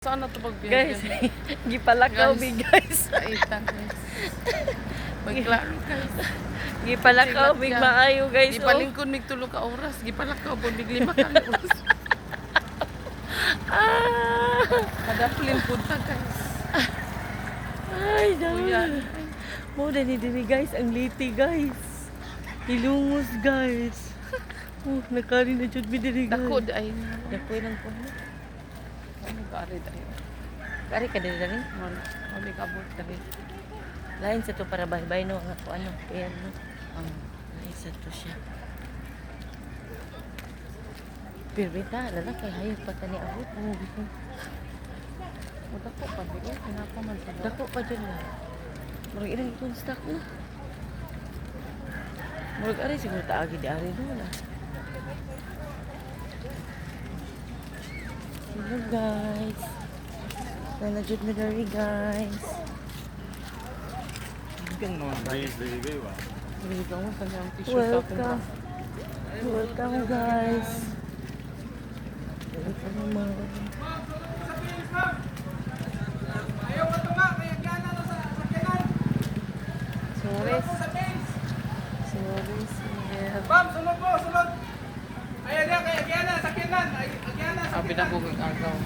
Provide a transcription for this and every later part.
Saan na ito pagbiyagan? Guys, gipalakaw mi guys. Kaita guys. Magklaro guys. Gipalakaw mi maayo guys. Gipalingkod mig tulo ka oras. Gipalakaw po mig 5 ka oras. Kadaplin punta guys. Ay, Kuya. dami. Mo na ni diri guys, ang liti guys. Hilungos guys. Oh, nakari na jud mi diri guys. Dako ay. Dako lang po. Ano ka ari tayo? Kari ka diri diri. Mali ka bot tayo. Lain sa to para bye-bye no nga ko ano, ayan no. Lain sa to siya. Pirbita, lala kay hayop pa tani abot. Dako pa bigo. Kinapa man sa Dako pa dyan na. Murag ilang itong stock na. Murag ari siguro taagi di ari no na. Hello guys. Nanajud mi dari guys. Bigyan mo kanya ang tissue sa akin. Welcome. Welcome guys. Welcome naman. Sorry. Sorry, sir. Bam, sunod po, sunod. Ayan yan, kay Agiana, sakyanan. Agiana, Abi na ko kang agaw.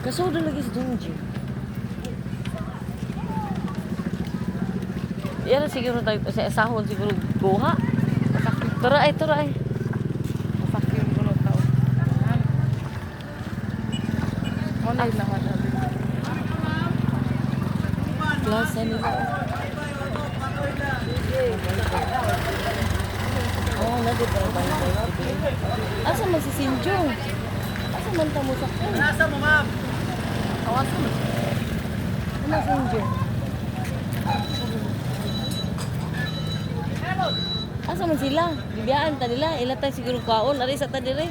Kaso doon lagi si Junji. Yan siguro tayo sa sahon siguro buha. Tara ay, tara ay. Masakit ko ng tao. Online naman abi. Plaza nila. Oh, nadi pa ba yung asa man si Sinjong? Asa man ta mo sa ko? nasa mo, ma'am. Awasan mo. Ano Sinjong? Asa man sila? Bibiyaan ta nila. Ila tayo siguro kaon. Ari sa ta dire.